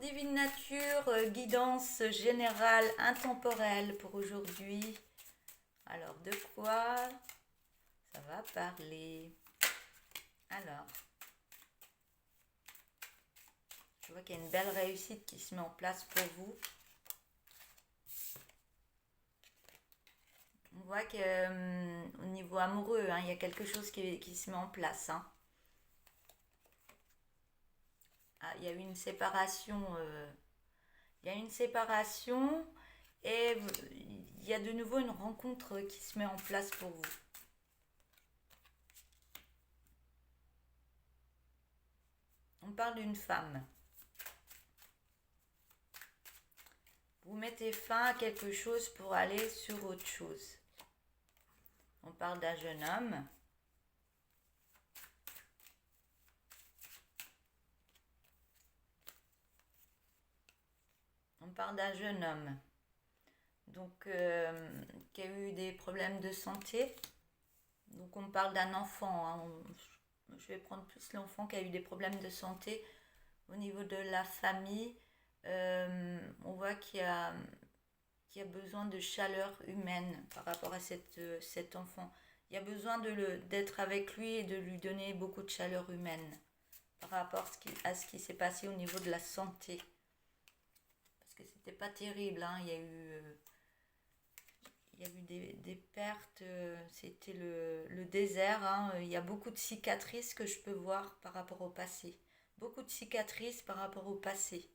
Divine Nature, guidance générale intemporelle pour aujourd'hui. Alors, de quoi ça va parler? Alors, je vois qu'il y a une belle réussite qui se met en place pour vous. On voit qu'au niveau amoureux, il y a quelque chose qui se met en place. Ah, il y a eu une séparation. Il y a une séparation et il y a de nouveau une rencontre qui se met en place pour vous. On parle d'une femme. Vous mettez fin à quelque chose pour aller sur autre chose. On parle d'un jeune homme. On parle d'un jeune homme. Donc, qui a eu des problèmes de santé. Donc, on parle d'un enfant. Je vais prendre plus l'enfant qui a eu des problèmes de santé au niveau de la famille. On voit qu'il y a besoin de chaleur humaine par rapport à cet enfant. Il y a besoin d'être avec lui et de lui donner beaucoup de chaleur humaine par rapport à ce qui s'est passé au niveau de la santé. Parce que c'était pas terrible, il y a eu des pertes, c'était le désert, il y a beaucoup de cicatrices que je peux voir par rapport au passé. Beaucoup de cicatrices par rapport au passé.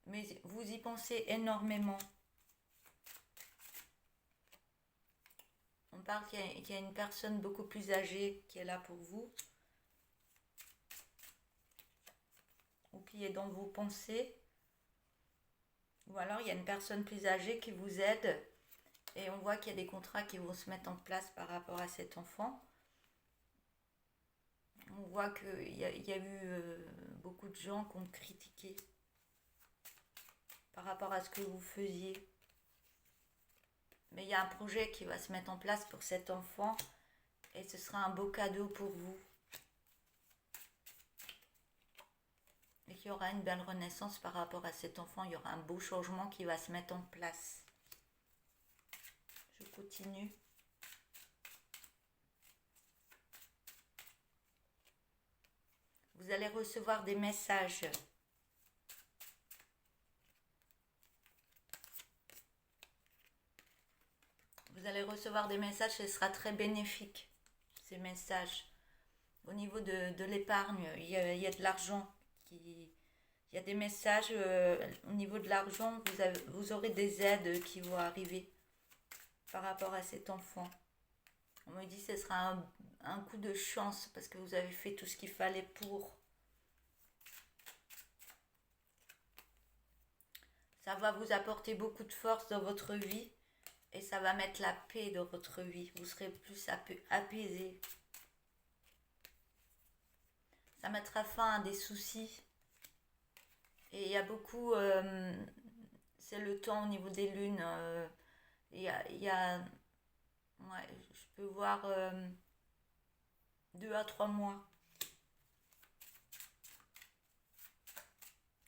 Mais vous y pensez énormément. On parle qu'il y a une personne beaucoup plus âgée qui est là pour vous, ou qui est dans vos pensées, ou alors il y a une personne plus âgée qui vous aide, et on voit qu'il y a des contrats qui vont se mettre en place par rapport à cet enfant. On voit qu'il y a eu beaucoup de gens qui ont critiqué par rapport à ce que vous faisiez. Mais il y a un projet qui va se mettre en place pour cet enfant et ce sera un beau cadeau pour vous. Et qu'il y aura une belle renaissance par rapport à cet enfant. Il y aura un beau changement qui va se mettre en place. Je continue. Vous allez recevoir des messages. Vous allez recevoir des messages, ce sera très bénéfique, ces messages. Au niveau de l'épargne, il y a de l'argent. Il y a des messages au niveau de l'argent, vous aurez des aides qui vont arriver par rapport à cet enfant. On me dit que ce sera un coup de chance parce que vous avez fait tout ce qu'il fallait pour. Ça va vous apporter beaucoup de force dans votre vie et ça va mettre la paix dans votre vie. Vous serez plus apaisé. Ça mettra fin à des soucis. Et il y a beaucoup... c'est le temps au niveau des lunes. Ouais, je peux voir 2 à 3 mois.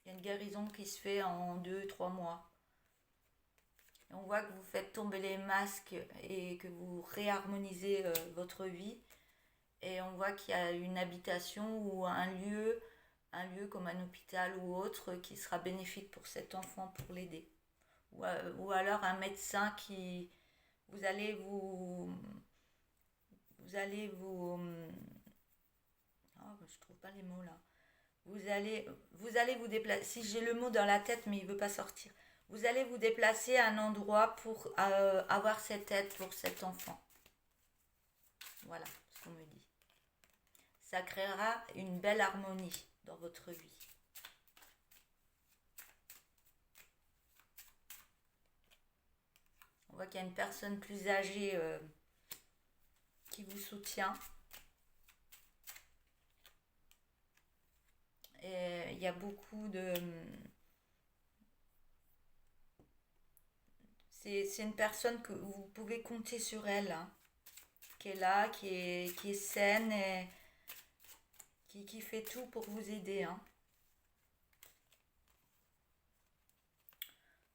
Il y a une guérison qui se fait en 2, 3 mois. Et on voit que vous faites tomber les masques et que vous réharmonisez votre vie. Et on voit qu'il y a une habitation ou un lieu comme un hôpital ou autre qui sera bénéfique pour cet enfant pour l'aider. Ou alors un médecin qui... Vous allez vous... Oh, je trouve pas les mots là. Vous allez vous déplacer. Si j'ai le mot dans la tête, mais il veut pas sortir. Vous allez vous déplacer à un endroit pour avoir cette aide pour cet enfant. Voilà ce qu'on me dit. Ça créera une belle harmonie dans votre vie. On voit qu'il y a une personne plus âgée qui vous soutient. Et il y a beaucoup de... C'est une personne que vous pouvez compter sur elle, qui est là, qui est saine qui fait tout pour vous aider, hein.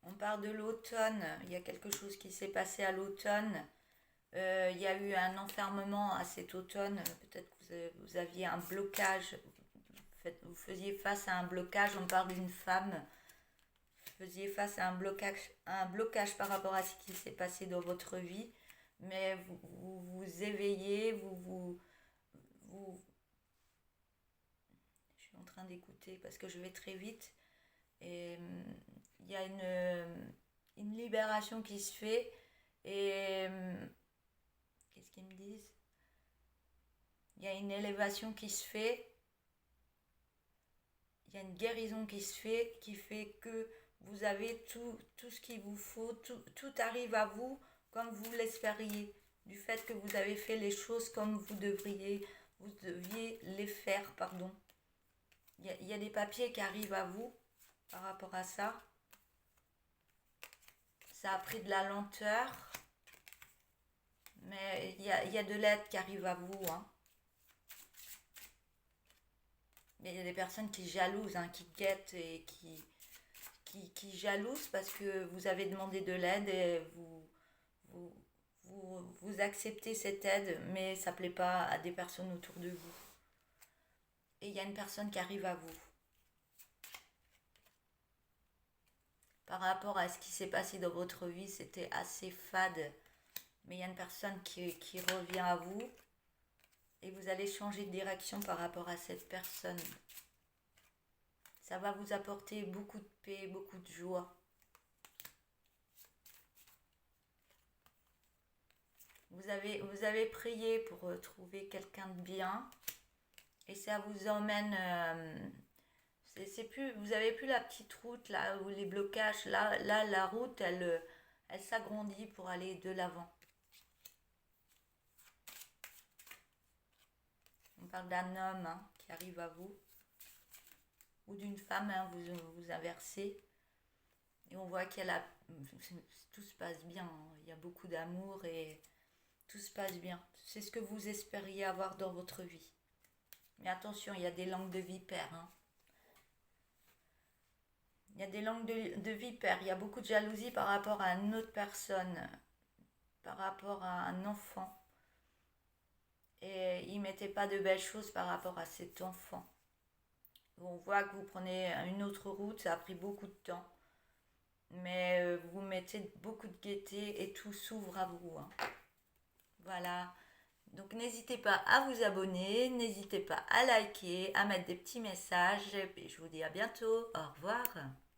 On parle de l'automne, il y a quelque chose qui s'est passé à l'automne. Il y a eu un enfermement à cet automne. Peut-être que vous aviez un blocage, vous faisiez face à un blocage. On parle d'une femme. Vous faisiez face à un blocage par rapport à ce qui s'est passé dans votre vie. Mais vous éveillez, vous. Je suis en train d'écouter parce que je vais très vite. Et il y a une libération qui se fait. Et qu'est-ce qu'ils me disent? Il y a une élévation qui se fait. Il y a une guérison qui se fait, qui fait que vous avez tout ce qu'il vous faut, tout arrive à vous comme vous l'espériez. Du fait que vous avez fait les choses comme vous deviez les faire, pardon. Il y a des papiers qui arrivent à vous par rapport à ça. Ça a pris de la lenteur, mais il y a de l'aide qui arrive à vous, hein. Mais il y a des personnes qui jalousent, hein, qui guettent et qui jalousent parce que vous avez demandé de l'aide et vous, vous acceptez cette aide, mais ça ne plaît pas à des personnes autour de vous. Et il y a une personne qui arrive à vous. Par rapport à ce qui s'est passé dans votre vie, c'était assez fade. Mais il y a une personne qui revient à vous et vous allez changer de direction par rapport à cette personne. Ça va vous apporter beaucoup de paix, beaucoup de joie. Vous avez prié pour trouver quelqu'un de bien et ça vous emmène. C'est plus, vous avez plus la petite route là où les blocages. Là la route, elle s'agrandit pour aller de l'avant. On parle d'un homme, hein, qui arrive à vous ou d'une femme, hein, vous inversez. Et on voit tout se passe bien, hein. Il y a beaucoup d'amour et tout se passe bien. C'est ce que vous espériez avoir dans votre vie. Mais attention, il y a des langues de vipères, hein. Il y a des langues de vipères. Il y a beaucoup de jalousie par rapport à une autre personne, par rapport à un enfant. Et il ne mettait pas de belles choses par rapport à cet enfant. On voit que vous prenez une autre route, ça a pris beaucoup de temps. Mais vous mettez beaucoup de gaieté et tout s'ouvre à vous, hein. Voilà. Donc n'hésitez pas à vous abonner, n'hésitez pas à liker, à mettre des petits messages. Et je vous dis à bientôt. Au revoir.